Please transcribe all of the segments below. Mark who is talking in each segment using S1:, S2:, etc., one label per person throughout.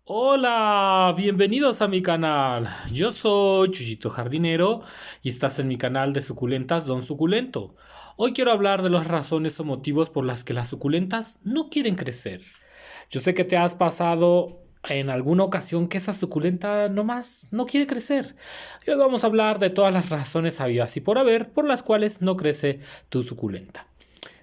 S1: Hola, bienvenidos a mi canal. Yo soy Chuyito Jardinero y estás en mi canal de suculentas Don Suculento. Hoy quiero hablar de las razones o motivos por las que las suculentas no quieren crecer. Yo sé que te has pasado en alguna ocasión que esa suculenta nomás no quiere crecer. Y hoy vamos a hablar de todas las razones habidas y por haber por las cuales no crece tu suculenta.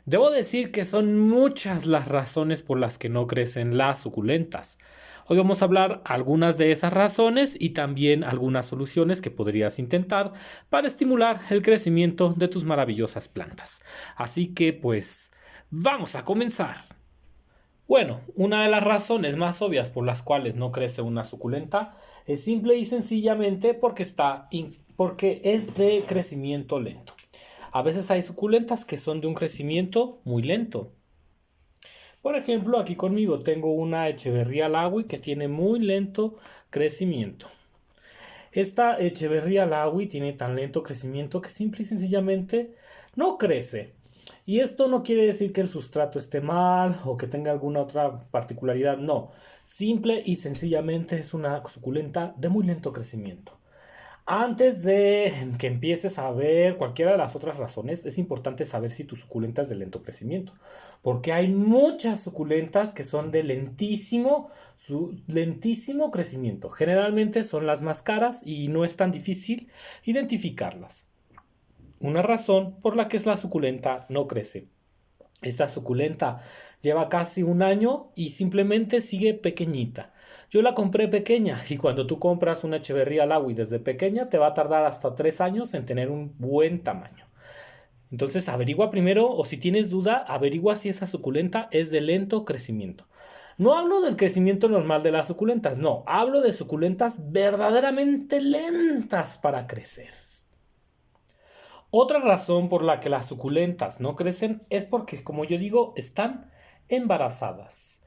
S1: Debo decir que son muchas las razones por las que no crecen las suculentas. Hoy vamos a hablar algunas de esas razones y también algunas soluciones que podrías intentar para estimular el crecimiento de tus maravillosas plantas. Así que pues vamos a comenzar. Bueno, una de las razones más obvias por las cuales no crece una suculenta es simple y sencillamente porque es de crecimiento lento. A veces hay suculentas que son de un crecimiento muy lento. Por ejemplo, aquí conmigo tengo una Echeverría Lawi que tiene muy lento crecimiento. Esta Echeverría Lawi tiene tan lento crecimiento que simple y sencillamente no crece. Y esto no quiere decir que el sustrato esté mal o que tenga alguna otra particularidad, no. Simple y sencillamente es una suculenta de muy lento crecimiento. Antes de que empieces a ver cualquiera de las otras razones, es importante saber si tu suculenta es de lento crecimiento. Porque hay muchas suculentas que son de lentísimo crecimiento. Generalmente son las más caras y no es tan difícil identificarlas. Una razón por la que la suculenta no crece. Esta suculenta lleva casi un año y simplemente sigue pequeñita. Yo la compré pequeña y cuando tú compras una Echeverría Lawi desde pequeña te va a tardar hasta 3 años en tener un buen tamaño. Entonces averigua primero o si tienes duda, averigua si esa suculenta es de lento crecimiento. No hablo del crecimiento normal de las suculentas, no, hablo de suculentas verdaderamente lentas para crecer. Otra razón por la que las suculentas no crecen es porque, como yo digo, están embarazadas.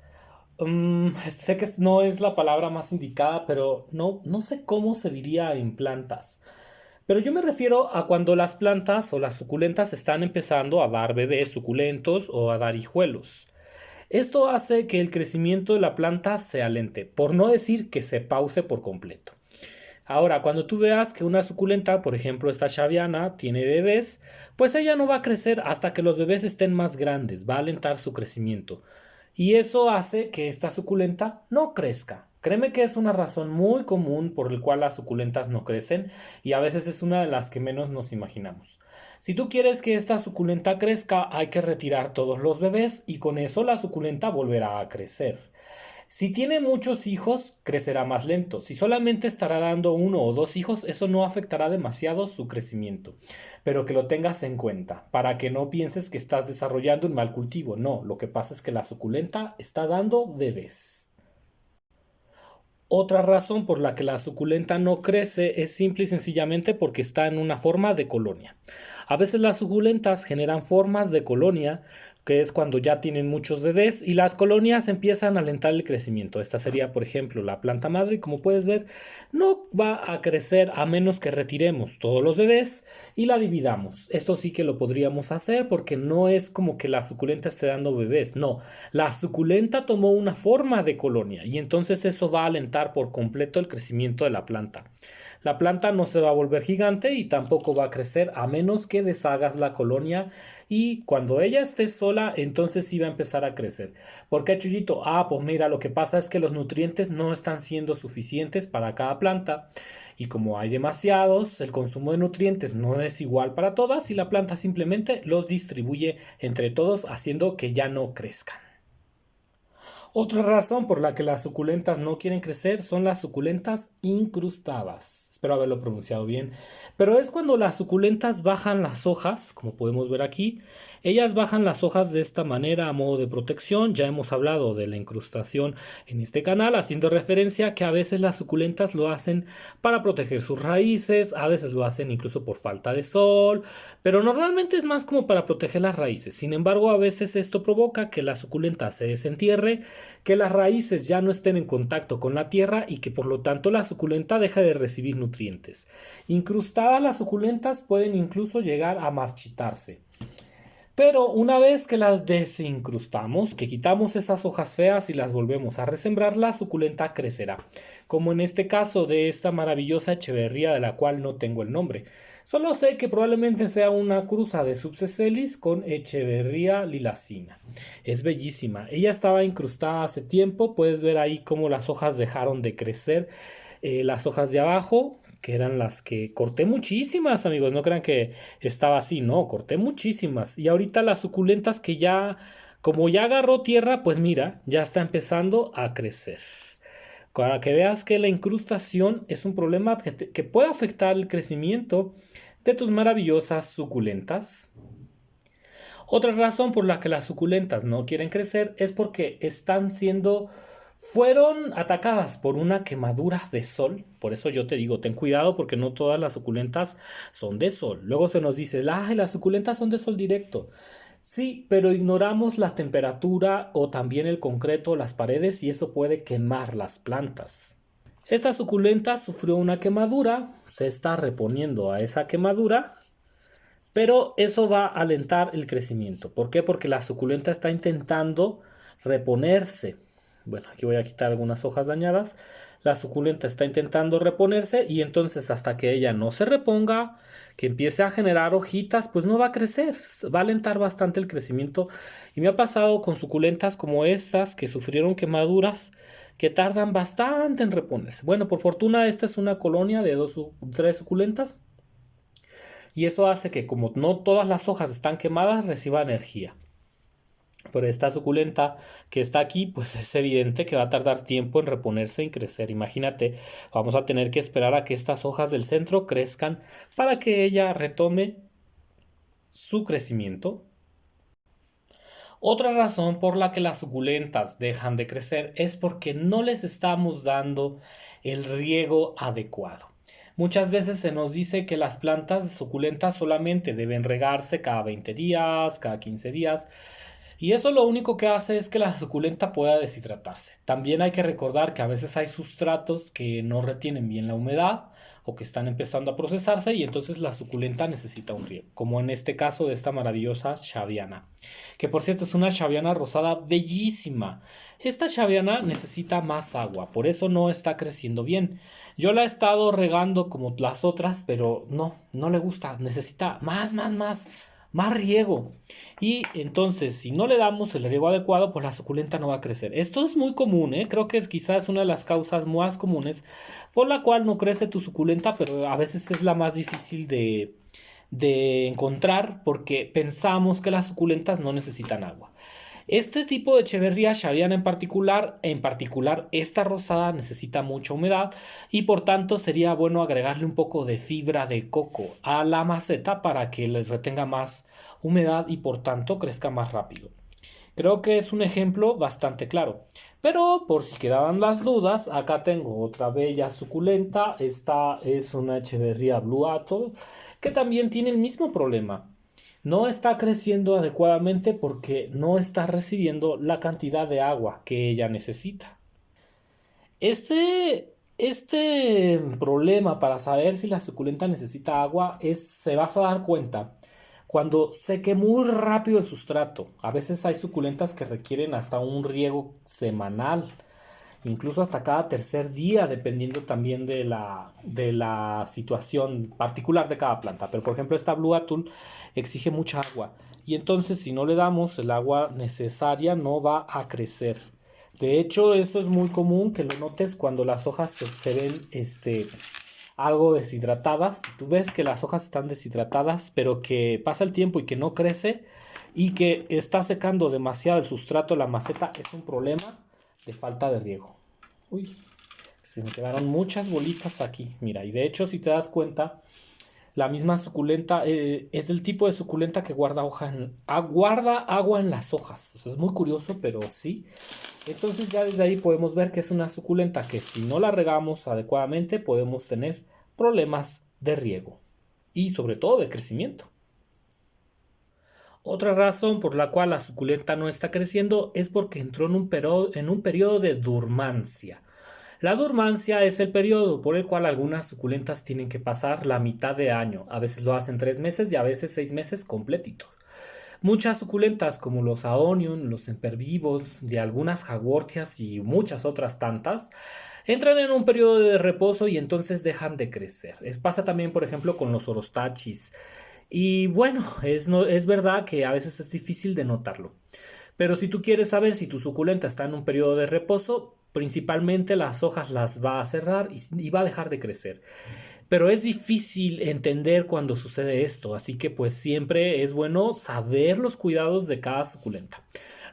S1: Sé que no es la palabra más indicada, pero no sé cómo se diría en plantas. Pero yo me refiero a cuando las plantas o las suculentas están empezando a dar bebés suculentos o a dar hijuelos. Esto hace que el crecimiento de la planta se alente, por no decir que se pause por completo. Ahora, cuando tú veas que una suculenta, por ejemplo esta Shaviana, tiene bebés, pues ella no va a crecer hasta que los bebés estén más grandes, va a alentar su crecimiento. Y eso hace que esta suculenta no crezca. Créeme que es una razón muy común por la cual las suculentas no crecen y a veces es una de las que menos nos imaginamos. Si tú quieres que esta suculenta crezca, hay que retirar todos los bebés y con eso la suculenta volverá a crecer. Si tiene muchos hijos, crecerá más lento. Si solamente estará dando uno o dos hijos, eso no afectará demasiado su crecimiento. Pero que lo tengas en cuenta, para que no pienses que estás desarrollando un mal cultivo. No, lo que pasa es que la suculenta está dando bebés. Otra razón por la que la suculenta no crece es simple y sencillamente porque está en una forma de colonia. A veces las suculentas generan formas de colonia, que es cuando ya tienen muchos bebés y las colonias empiezan a alentar el crecimiento. Esta sería, por ejemplo, la planta madre y como puedes ver, no va a crecer a menos que retiremos todos los bebés y la dividamos. Esto sí que lo podríamos hacer porque no es como que la suculenta esté dando bebés, no. La suculenta tomó una forma de colonia y entonces eso va a alentar por completo el crecimiento de la planta. La planta no se va a volver gigante y tampoco va a crecer a menos que deshagas la colonia y cuando ella esté sola, entonces sí va a empezar a crecer. ¿Por qué, Chuyito? Ah, pues mira, lo que pasa es que los nutrientes no están siendo suficientes para cada planta y como hay demasiados, el consumo de nutrientes no es igual para todas y la planta simplemente los distribuye entre todos haciendo que ya no crezcan. Otra razón por la que las suculentas no quieren crecer son las suculentas incrustadas. Espero haberlo pronunciado bien. Pero es cuando las suculentas bajan las hojas, como podemos ver aquí. Ellas bajan las hojas de esta manera a modo de protección. Ya hemos hablado de la incrustación en este canal, haciendo referencia a que a veces las suculentas lo hacen para proteger sus raíces, a veces lo hacen incluso por falta de sol, pero normalmente es más como para proteger las raíces. Sin embargo, a veces esto provoca que la suculenta se desentierre, que las raíces ya no estén en contacto con la tierra y que por lo tanto la suculenta deja de recibir nutrientes. Incrustadas las suculentas pueden incluso llegar a marchitarse. Pero una vez que las desincrustamos, que quitamos esas hojas feas y las volvemos a resembrar, la suculenta crecerá, como en este caso de esta maravillosa echeverría de la cual no tengo el nombre. Solo sé que probablemente sea una cruza de Subsecelis con Echeverría lilacina. Es bellísima. Ella estaba incrustada hace tiempo. Puedes ver ahí cómo las hojas dejaron de crecer. Las hojas de abajo, que eran las que corté muchísimas, amigos. No crean que estaba así, no, corté muchísimas. Y ahorita las suculentas que ya, como ya agarró tierra, pues mira, ya está empezando a crecer. Para que veas que la incrustación es un problema que puede afectar el crecimiento de tus maravillosas suculentas. Otra razón por la que las suculentas no quieren crecer es porque fueron atacadas por una quemadura de sol. Por eso yo te digo, ten cuidado porque no todas las suculentas son de sol. Luego se nos dice, las suculentas son de sol directo. Sí, pero ignoramos la temperatura o también el concreto, las paredes y eso puede quemar las plantas. Esta suculenta sufrió una quemadura, se está reponiendo a esa quemadura, pero eso va a alentar el crecimiento. ¿Por qué? Porque la suculenta está intentando reponerse. Bueno, aquí voy a quitar algunas hojas dañadas. La suculenta está intentando reponerse y entonces hasta que ella no se reponga, que empiece a generar hojitas, pues no va a crecer. Va a alentar bastante el crecimiento. Y me ha pasado con suculentas como estas que sufrieron quemaduras que tardan bastante en reponerse. Bueno, por fortuna esta es una colonia de tres suculentas. Y eso hace que como no todas las hojas están quemadas, reciba energía. Pero esta suculenta que está aquí, pues es evidente que va a tardar tiempo en reponerse y crecer. Imagínate, vamos a tener que esperar a que estas hojas del centro crezcan para que ella retome su crecimiento. Otra razón por la que las suculentas dejan de crecer es porque no les estamos dando el riego adecuado. Muchas veces se nos dice que las plantas suculentas solamente deben regarse cada 20 días, cada 15 días, y eso lo único que hace es que la suculenta pueda deshidratarse. También hay que recordar que a veces hay sustratos que no retienen bien la humedad o que están empezando a procesarse y entonces la suculenta necesita un riego, como en este caso de esta maravillosa chaviana, que por cierto es una chaviana rosada bellísima. Esta chaviana necesita más agua, por eso no está creciendo bien. Yo la he estado regando como las otras, pero no le gusta, necesita más riego. Y entonces, si no le damos el riego adecuado, pues la suculenta no va a crecer. Esto es muy común, ¿eh? Creo que quizás es una de las causas más comunes por la cual no crece tu suculenta, pero a veces es la más difícil de encontrar porque pensamos que las suculentas no necesitan agua. Este tipo de Echeverría Shaviana en particular esta rosada necesita mucha humedad y por tanto sería bueno agregarle un poco de fibra de coco a la maceta para que le retenga más humedad y por tanto crezca más rápido. Creo que es un ejemplo bastante claro. Pero por si quedaban las dudas, acá tengo otra bella suculenta. Esta es una Echeverría Blue Atoll que también tiene el mismo problema. No está creciendo adecuadamente porque no está recibiendo la cantidad de agua que ella necesita. Este problema para saber si la suculenta necesita agua se vas a dar cuenta cuando seque muy rápido el sustrato. A veces hay suculentas que requieren hasta un riego semanal, incluso hasta cada tercer día, dependiendo también de la situación particular de cada planta. Pero por ejemplo, esta Blue Atoll exige mucha agua. Y entonces, si no le damos el agua necesaria, no va a crecer. De hecho, eso es muy común que lo notes cuando las hojas se ven algo deshidratadas. Si tú ves que las hojas están deshidratadas, pero que pasa el tiempo y que no crece y que está secando demasiado el sustrato de la maceta, es un problema de falta de riego. Uy, se me quedaron muchas bolitas aquí. Mira, y de hecho, si te das cuenta, la misma suculenta es el tipo de suculenta que guarda agua en las hojas. O sea, es muy curioso, pero sí. Entonces ya desde ahí podemos ver que es una suculenta que si no la regamos adecuadamente podemos tener problemas de riego y sobre todo de crecimiento. Otra razón por la cual la suculenta no está creciendo es porque entró en un periodo de dormancia. La dormancia es el periodo por el cual algunas suculentas tienen que pasar la mitad de año. A veces lo hacen 3 meses y a veces 6 meses completitos. Muchas suculentas como los aonion, los sempervivos, de algunas jaguartias y muchas otras tantas, entran en un periodo de reposo y entonces dejan de crecer. Pasa también, por ejemplo, con los orostachis. Y bueno, es verdad que a veces es difícil de notarlo. Pero si tú quieres saber si tu suculenta está en un periodo de reposo, principalmente las hojas las va a cerrar y va a dejar de crecer. Pero es difícil entender cuando sucede esto, así que pues siempre es bueno saber los cuidados de cada suculenta.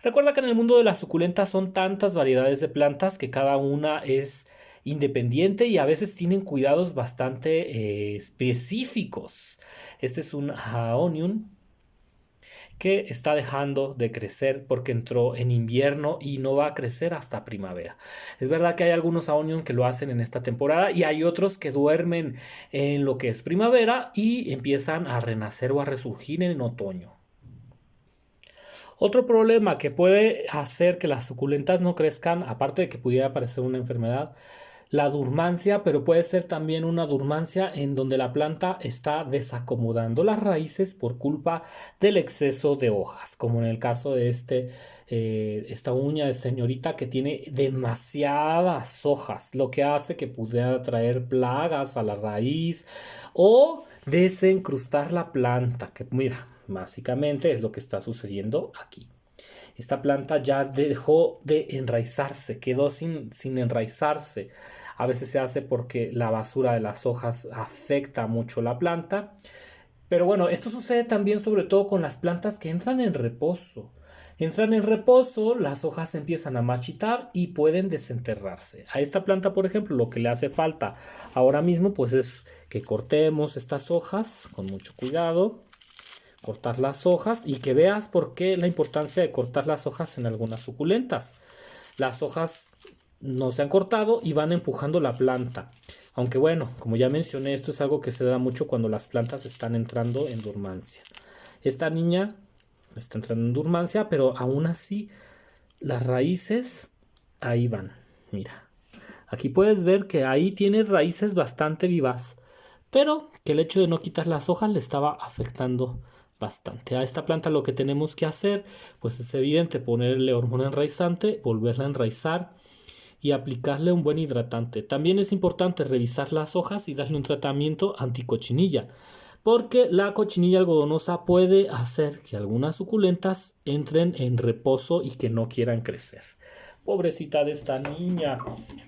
S1: Recuerda que en el mundo de las suculentas son tantas variedades de plantas que cada una es independiente y a veces tienen cuidados bastante específicos. Este es un Aonium que está dejando de crecer porque entró en invierno y no va a crecer hasta primavera. Es verdad que hay algunos Aonion que lo hacen en esta temporada y hay otros que duermen en lo que es primavera y empiezan a renacer o a resurgir en otoño. Otro problema que puede hacer que las suculentas no crezcan, aparte de que pudiera parecer una enfermedad, la durmancia, pero puede ser también una durmancia en donde la planta está desacomodando las raíces por culpa del exceso de hojas, como en el caso de esta uña de señorita que tiene demasiadas hojas, lo que hace que pudiera traer plagas a la raíz o desencrustar la planta, que mira, básicamente es lo que está sucediendo aquí. Esta planta ya dejó de enraizarse, quedó sin enraizarse. A veces se hace porque la basura de las hojas afecta mucho la planta. Pero bueno, esto sucede también sobre todo con las plantas que entran en reposo. Entran en reposo, las hojas empiezan a marchitar y pueden desenterrarse. A esta planta, por ejemplo, lo que le hace falta ahora mismo pues es que cortemos estas hojas con mucho cuidado, cortar las hojas y que veas por qué la importancia de cortar las hojas en algunas suculentas. Las hojas no se han cortado y van empujando la planta. Aunque bueno, como ya mencioné, esto es algo que se da mucho cuando las plantas están entrando en dormancia. Esta niña está entrando en dormancia, pero aún así las raíces ahí van. Mira, aquí puedes ver que ahí tiene raíces bastante vivas, pero que el hecho de no quitar las hojas le estaba afectando bastante. A esta planta lo que tenemos que hacer, pues es evidente, ponerle hormona enraizante, volverla a enraizar y aplicarle un buen hidratante. También es importante revisar las hojas y darle un tratamiento anticochinilla, porque la cochinilla algodonosa puede hacer que algunas suculentas entren en reposo y que no quieran crecer. Pobrecita de esta niña.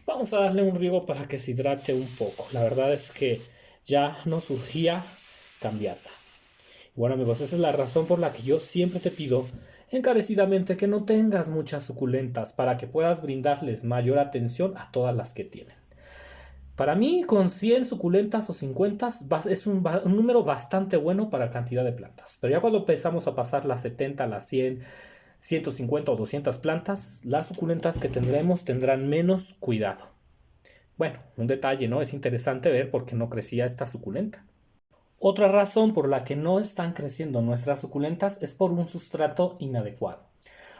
S1: Vamos a darle un riego para que se hidrate un poco. La verdad es que ya no surgía cambiarla. Bueno amigos, esa es la razón por la que yo siempre te pido encarecidamente que no tengas muchas suculentas para que puedas brindarles mayor atención a todas las que tienen. Para mí, con 100 suculentas o 50 es un número bastante bueno para cantidad de plantas. Pero ya cuando empezamos a pasar las 70, las 100, 150 o 200 plantas, las suculentas que tendremos tendrán menos cuidado. Bueno, un detalle, ¿no? Es interesante ver por qué no crecía esta suculenta. Otra razón por la que no están creciendo nuestras suculentas es por un sustrato inadecuado.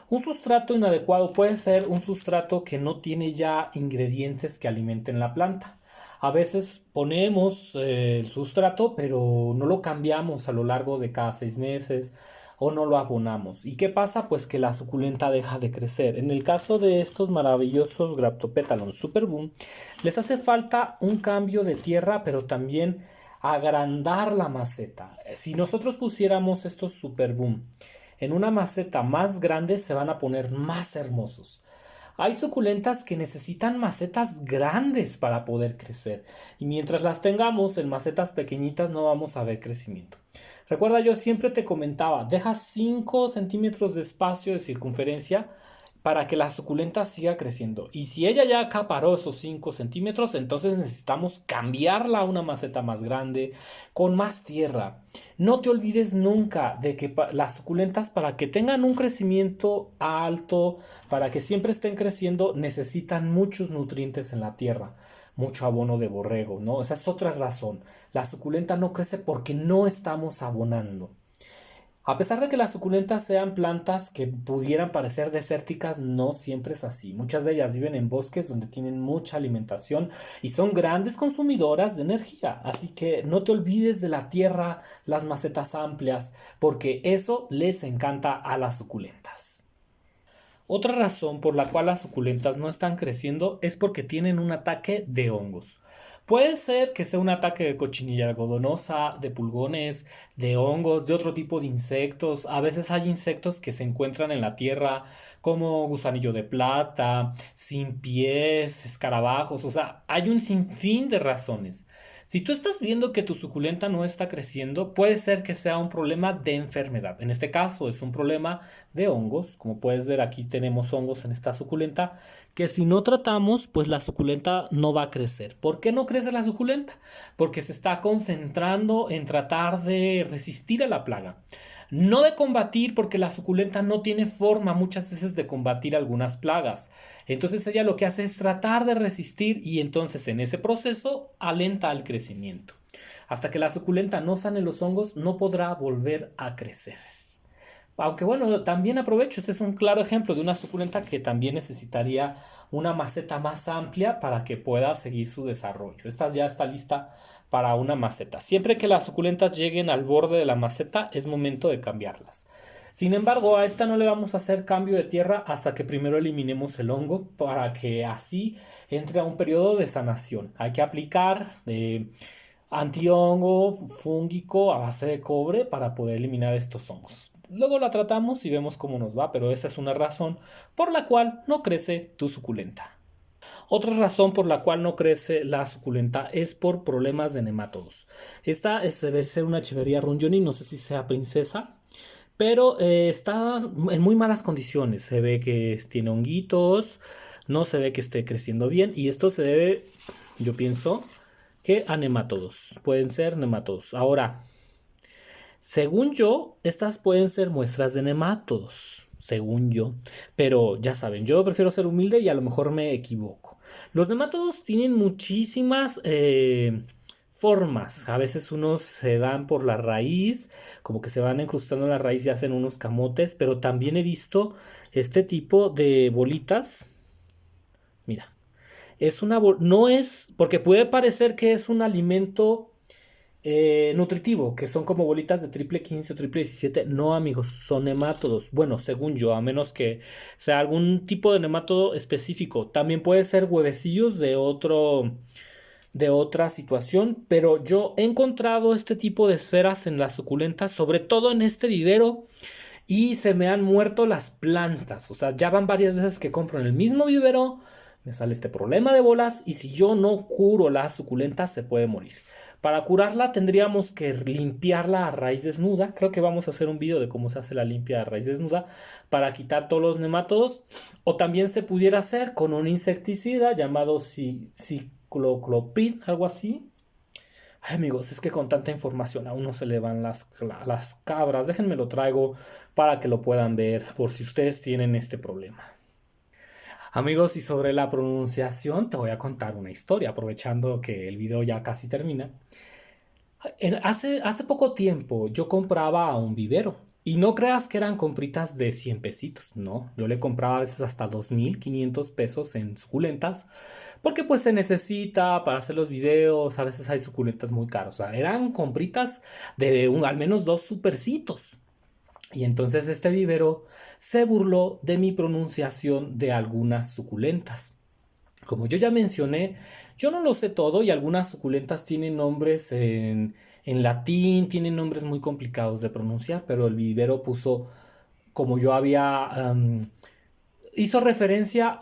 S1: Un sustrato inadecuado puede ser un sustrato que no tiene ya ingredientes que alimenten la planta. A veces ponemos el sustrato, pero no lo cambiamos a lo largo de cada 6 meses o no lo abonamos. ¿Y qué pasa? Pues que la suculenta deja de crecer. En el caso de estos maravillosos Graptopétalon Superboom, les hace falta un cambio de tierra, pero también agrandar la maceta. Si nosotros pusiéramos estos Superboom en una maceta más grande, se van a poner más hermosos. Hay suculentas que necesitan macetas grandes para poder crecer y mientras las tengamos en macetas pequeñitas no vamos a ver crecimiento. Recuerda, yo siempre te comentaba, deja 5 centímetros de espacio de circunferencia para que la suculenta siga creciendo. Y si ella ya acaparó esos 5 centímetros, entonces necesitamos cambiarla a una maceta más grande, con más tierra. No te olvides nunca de que las suculentas, para que tengan un crecimiento alto, para que siempre estén creciendo, necesitan muchos nutrientes en la tierra. Mucho abono de borrego, ¿no? Esa es otra razón. La suculenta no crece porque no estamos abonando. A pesar de que las suculentas sean plantas que pudieran parecer desérticas, no siempre es así. Muchas de ellas viven en bosques donde tienen mucha alimentación y son grandes consumidoras de energía. Así que no te olvides de la tierra, las macetas amplias, porque eso les encanta a las suculentas. Otra razón por la cual las suculentas no están creciendo es porque tienen un ataque de hongos. Puede ser que sea un ataque de cochinilla algodonosa, de pulgones, de hongos, de otro tipo de insectos. A veces hay insectos que se encuentran en la tierra como gusanillo de plata, sin pies, escarabajos. O sea, hay un sinfín de razones. Si tú estás viendo que tu suculenta no está creciendo, puede ser que sea un problema de enfermedad. En este caso es un problema de hongos. Como puedes ver, aquí tenemos hongos en esta suculenta que si no tratamos, pues la suculenta no va a crecer. ¿Por qué no crece la suculenta? Porque se está concentrando en tratar de resistir a la plaga. No de combatir, porque la suculenta no tiene forma muchas veces de combatir algunas plagas. Entonces ella lo que hace es tratar de resistir y entonces en ese proceso alenta el crecimiento. Hasta que la suculenta no sane los hongos, no podrá volver a crecer. Aunque bueno, también aprovecho, este es un claro ejemplo de una suculenta que también necesitaría una maceta más amplia para que pueda seguir su desarrollo. Esta ya está lista para una maceta. Siempre que las suculentas lleguen al borde de la maceta es momento de cambiarlas. Sin embargo, a esta no le vamos a hacer cambio de tierra hasta que primero eliminemos el hongo para que así entre a un periodo de sanación. Hay que aplicar antihongo fúngico a base de cobre para poder eliminar estos hongos. Luego la tratamos y vemos cómo nos va, pero esa es una razón por la cual no crece tu suculenta. Otra razón por la cual no crece la suculenta es por problemas de nemátodos. Esta debe ser una Echeveria rungioni, no sé si sea princesa, pero está en muy malas condiciones. Se ve que tiene honguitos, no se ve que esté creciendo bien y esto se debe, yo pienso, que a nemátodos. Pueden ser nemátodos. Ahora, según yo, estas pueden ser muestras de nemátodos, según yo. Pero ya saben, yo prefiero ser humilde y a lo mejor me equivoco. Los nemátodos tienen muchísimas formas. A veces unos se dan por la raíz, como que se van incrustando en la raíz y hacen unos camotes, pero también he visto este tipo de bolitas. Mira, no es, porque puede parecer que es un alimento nutritivo, que son como bolitas de triple 15 o triple 17. No, amigos, son nemátodos. Bueno, según yo, a menos que sea algún tipo de nemátodo específico. También puede ser huevecillos de otra situación, pero yo he encontrado este tipo de esferas en las suculentas, sobre todo en este vivero, y se me han muerto las plantas. O sea, ya van varias veces que compro en el mismo vivero, me sale este problema de bolas y si yo no curo la suculenta se puede morir. Para curarla tendríamos que limpiarla a raíz desnuda. Creo que vamos a hacer un video de cómo se hace la limpia a raíz desnuda para quitar todos los nemátodos. O también se pudiera hacer con un insecticida llamado cicloclopin, algo así. Ay, amigos, es que con tanta información a uno se le van las cabras. Déjenme lo traigo para que lo puedan ver por si ustedes tienen este problema. Amigos, y sobre la pronunciación te voy a contar una historia, aprovechando que el video ya casi termina. Hace poco tiempo yo compraba a un vivero. Y no creas que eran compritas de 100 pesitos, no. Yo le compraba a veces hasta 2,500 pesos en suculentas. Porque pues se necesita para hacer los videos. A veces hay suculentas muy caras. O sea, eran compritas de al menos dos supercitos. Y entonces este vivero se burló de mi pronunciación de algunas suculentas. Como yo ya mencioné, yo no lo sé todo y algunas suculentas tienen nombres en latín, tienen nombres muy complicados de pronunciar, pero el vivero puso, como yo había, hizo referencia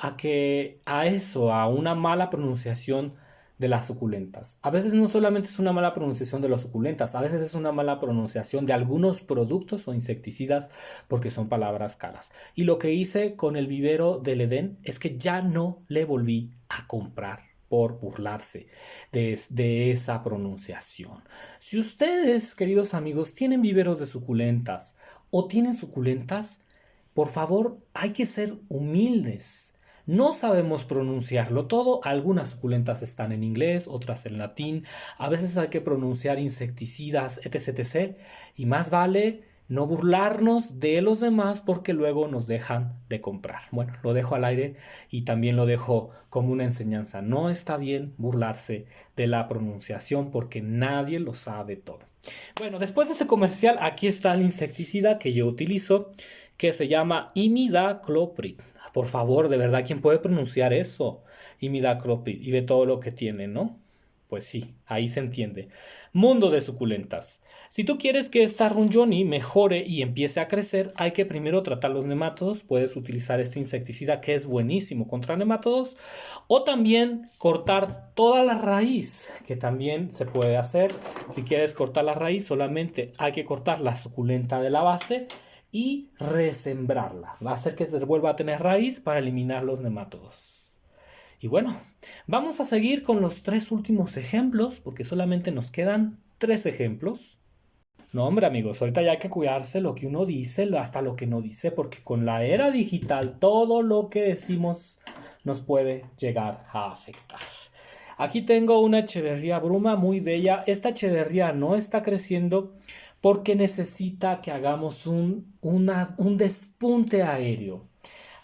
S1: a eso, a una mala pronunciación de las suculentas. A veces no solamente es una mala pronunciación de las suculentas, a veces es una mala pronunciación de algunos productos o insecticidas porque son palabras caras. Y lo que hice con el vivero del Edén es que ya no le volví a comprar por burlarse de esa pronunciación. Si ustedes, queridos amigos, tienen viveros de suculentas o tienen suculentas, por favor, hay que ser humildes. No sabemos pronunciarlo todo, algunas suculentas están en inglés, otras en latín, a veces hay que pronunciar insecticidas, etc, etc. Y más vale no burlarnos de los demás porque luego nos dejan de comprar. Bueno, lo dejo al aire y también lo dejo como una enseñanza. No está bien burlarse de la pronunciación porque nadie lo sabe todo. Bueno, después de ese comercial, aquí está el insecticida que yo utilizo, que se llama imidacloprid. Por favor, de verdad, ¿quién puede pronunciar eso? Imidacloprid y de todo lo que tiene, ¿no? Pues sí, ahí se entiende. Mundo de suculentas. Si tú quieres que esta runjoni mejore y empiece a crecer, hay que primero tratar los nemátodos. Puedes utilizar este insecticida que es buenísimo contra nemátodos. O también cortar toda la raíz, que también se puede hacer. Si quieres cortar la raíz, solamente hay que cortar la suculenta de la base y resembrarla. Va a hacer que se vuelva a tener raíz para eliminar los nemátodos. Y bueno, vamos a seguir con los 3 últimos ejemplos, porque solamente nos quedan 3 ejemplos. No, hombre, amigos, ahorita ya hay que cuidarse lo que uno dice, hasta lo que no dice, porque con la era digital todo lo que decimos nos puede llegar a afectar. Aquí tengo una echeverría bruma muy bella. Esta echeverría no está creciendo porque necesita que hagamos un despunte aéreo.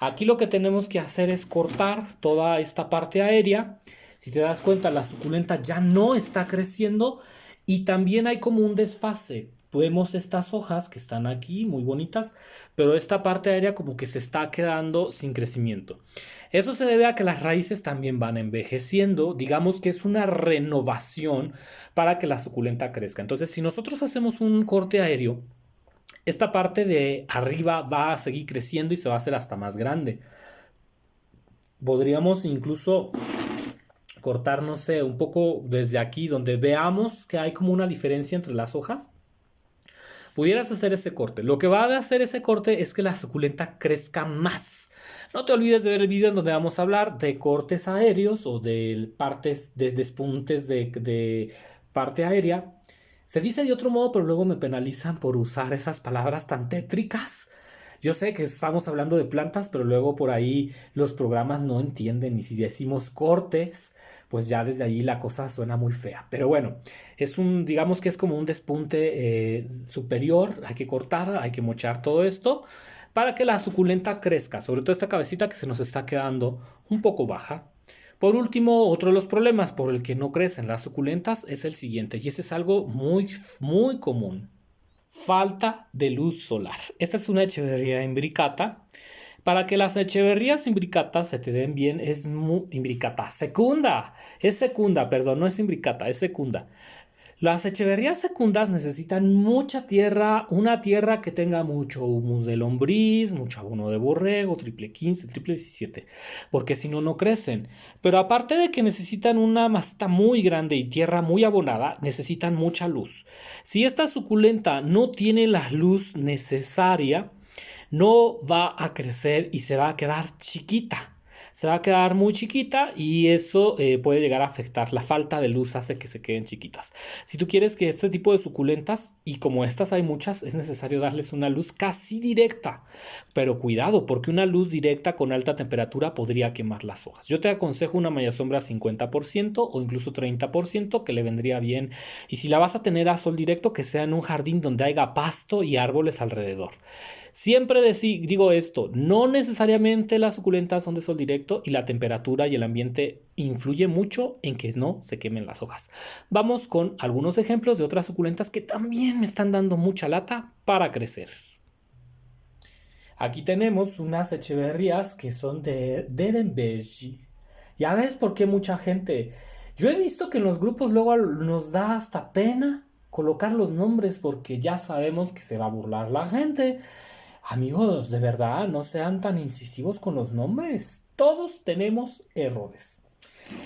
S1: Aquí lo que tenemos que hacer es cortar toda esta parte aérea. Si te das cuenta, la suculenta ya no está creciendo y también hay como un desfase. Vemos estas hojas que están aquí, muy bonitas, pero esta parte aérea como que se está quedando sin crecimiento. Eso se debe a que las raíces también van envejeciendo. Digamos que es una renovación para que la suculenta crezca. Entonces, si nosotros hacemos un corte aéreo, esta parte de arriba va a seguir creciendo y se va a hacer hasta más grande. Podríamos incluso cortar, no sé, un poco desde aquí, donde veamos que hay como una diferencia entre las hojas. Pudieras hacer ese corte. Lo que va a hacer ese corte es que la suculenta crezca más. No te olvides de ver el video en donde vamos a hablar de cortes aéreos o de partes, de despuntes de parte aérea. Se dice de otro modo, pero luego me penalizan por usar esas palabras tan tétricas. Yo sé que estamos hablando de plantas, pero luego por ahí los programas no entienden y si decimos cortes, pues ya desde ahí la cosa suena muy fea. Pero bueno, digamos que es como un despunte superior, hay que cortar, hay que mochar todo esto para que la suculenta crezca, sobre todo esta cabecita que se nos está quedando un poco baja. Por último, otro de los problemas por el que no crecen las suculentas es el siguiente, y ese es algo muy, muy común. Falta de luz solar. Esta es una echeverría imbricata. Para que las echeverrías imbricatas se te den bien, imbricata. Es secunda, perdón, no es imbricata, es secunda. Las echeverrías secundas necesitan mucha tierra, una tierra que tenga mucho humus de lombriz, mucho abono de borrego, triple 15, triple 17, porque si no, no crecen. Pero aparte de que necesitan una maceta muy grande y tierra muy abonada, necesitan mucha luz. Si esta suculenta no tiene la luz necesaria, no va a crecer y se va a quedar chiquita. Se va a quedar muy chiquita y eso puede llegar a afectar. La falta de luz hace que se queden chiquitas. Si tú quieres que este tipo de suculentas, y como estas hay muchas, es necesario darles una luz casi directa. Pero cuidado, porque una luz directa con alta temperatura podría quemar las hojas. Yo te aconsejo una malla sombra 50% o incluso 30% que le vendría bien. Y si la vas a tener a sol directo, que sea en un jardín donde haya pasto y árboles alrededor. Siempre digo esto, no necesariamente las suculentas son de sol directo y la temperatura y el ambiente influye mucho en que no se quemen las hojas. Vamos con algunos ejemplos de otras suculentas que también me están dando mucha lata para crecer. Aquí tenemos unas echeverrías que son de Derenbergi. Ya ves por qué mucha gente... Yo he visto que en los grupos luego nos da hasta pena colocar los nombres porque ya sabemos que se va a burlar la gente. Amigos, de verdad, no sean tan incisivos con los nombres. Todos tenemos errores.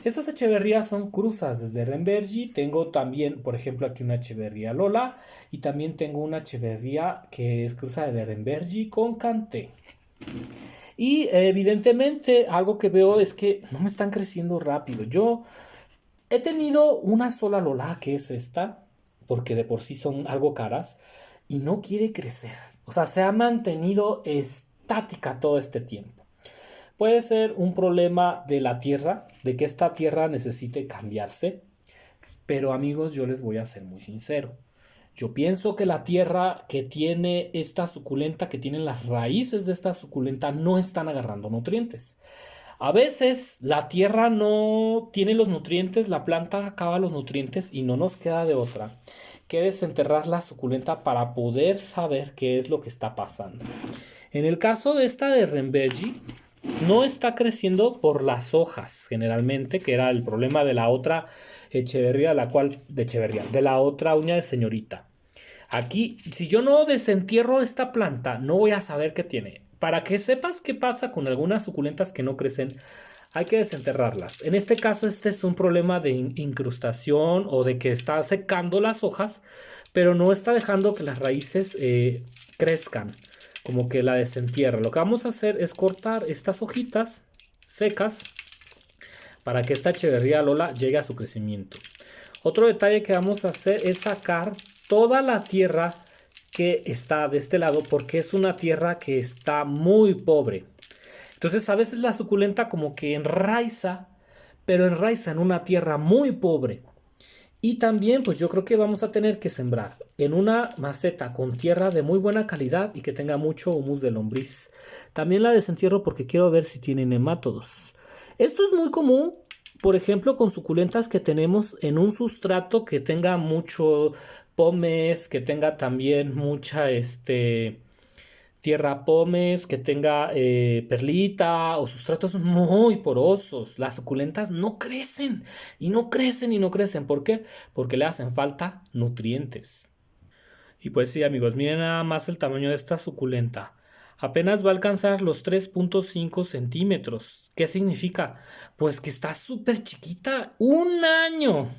S1: Estas echeverrías son cruzas de Renbergi. Tengo también, por ejemplo, aquí una echeverría Lola. Y también tengo una echeverría que es cruza de Renbergi con Canté. Y evidentemente algo que veo es que no me están creciendo rápido. Yo he tenido una sola Lola, que es esta, porque de por sí son algo caras, y no quiere crecer. O sea, se ha mantenido estática todo este tiempo. Puede ser un problema de la tierra, de que esta tierra necesite cambiarse, pero amigos, yo les voy a ser muy sincero. Yo pienso que la tierra que tiene esta suculenta, que tienen las raíces de esta suculenta, no están agarrando nutrientes. A veces la tierra no tiene los nutrientes, la planta acaba los nutrientes y no nos queda de otra que desenterrar la suculenta para poder saber qué es lo que está pasando. En el caso de esta de Renbergi, no está creciendo por las hojas, generalmente, que era el problema de la otra Echeverría, de la otra uña de señorita. Aquí, si yo no desentierro esta planta, no voy a saber qué tiene. Para que sepas qué pasa con algunas suculentas que no crecen, hay que desenterrarlas. En este caso, este es un problema de incrustación o de que está secando las hojas, pero no está dejando que las raíces crezcan, como que la desentierra. Lo que vamos a hacer es cortar estas hojitas secas para que esta Echeverría Lola llegue a su crecimiento. Otro detalle que vamos a hacer es sacar toda la tierra que está de este lado, porque es una tierra que está muy pobre. Entonces a veces la suculenta como que enraiza, pero enraiza en una tierra muy pobre. Y también pues yo creo que vamos a tener que sembrar en una maceta con tierra de muy buena calidad y que tenga mucho humus de lombriz. También la desentierro porque quiero ver si tiene nemátodos. Esto es muy común, por ejemplo, con suculentas que tenemos en un sustrato que tenga mucho pomes, que tenga también mucha tierra pomes, que tenga perlita o sustratos muy porosos. Las suculentas no crecen y no crecen y no crecen. ¿Por qué? Porque le hacen falta nutrientes. Y pues sí, amigos, miren nada más el tamaño de esta suculenta. Apenas va a alcanzar los 3.5 centímetros. ¿Qué significa? Pues que está súper chiquita. ¡Un año!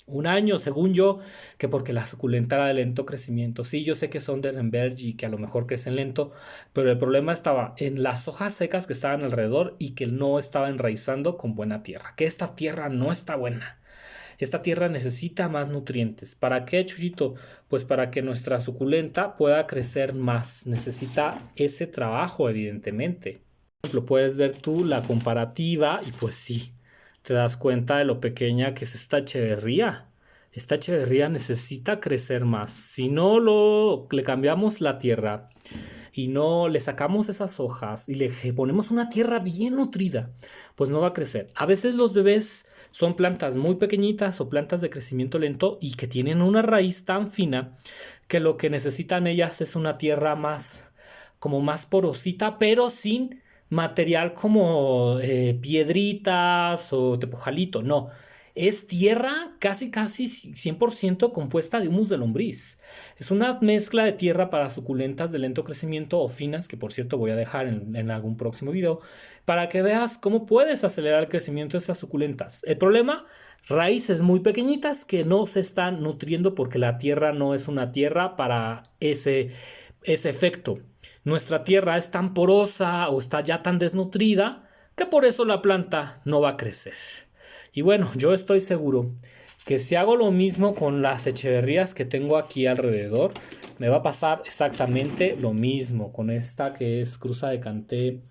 S1: Un año, según yo, que porque la suculenta era de lento crecimiento. Sí, yo sé que son de Renbergi y que a lo mejor crecen lento, pero el problema estaba en las hojas secas que estaban alrededor y que no estaba enraizando con buena tierra. Que esta tierra no está buena. Esta tierra necesita más nutrientes. ¿Para qué, Chuyito? Pues para que nuestra suculenta pueda crecer más. Necesita ese trabajo, evidentemente. Por ejemplo, puedes ver tú la comparativa y pues sí, te das cuenta de lo pequeña que es esta Echeverría. Esta Echeverría necesita crecer más. Si no le cambiamos la tierra y no le sacamos esas hojas y le ponemos una tierra bien nutrida, pues no va a crecer. A veces los bebés son plantas muy pequeñitas o plantas de crecimiento lento y que tienen una raíz tan fina que lo que necesitan ellas es una tierra más, como más porosita, pero sin material como piedritas o tepujalito. No, es tierra casi 100% compuesta de humus de lombriz. Es una mezcla de tierra para suculentas de lento crecimiento o finas, que por cierto voy a dejar en algún próximo video, para que veas cómo puedes acelerar el crecimiento de estas suculentas. El problema, raíces muy pequeñitas que no se están nutriendo porque la tierra no es una tierra para ese efecto. Nuestra tierra es tan porosa o está ya tan desnutrida que por eso la planta no va a crecer. Y bueno, yo estoy seguro que si hago lo mismo con las echeverrías que tengo aquí alrededor, me va a pasar exactamente lo mismo con esta que es cruza de Canté.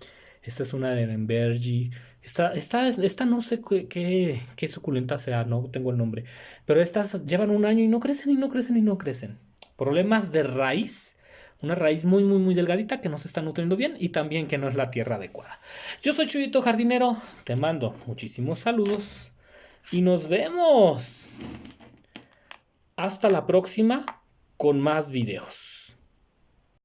S1: Esta es una de Renbergi. Esta no sé qué suculenta sea, no tengo el nombre. Pero estas llevan un año y no crecen y no crecen y no crecen. Problemas de raíz. Una raíz muy delgadita que no se está nutriendo bien y también que no es la tierra adecuada. Yo soy Chuyito Jardinero. Te mando muchísimos saludos. Y nos vemos. Hasta la próxima con más videos.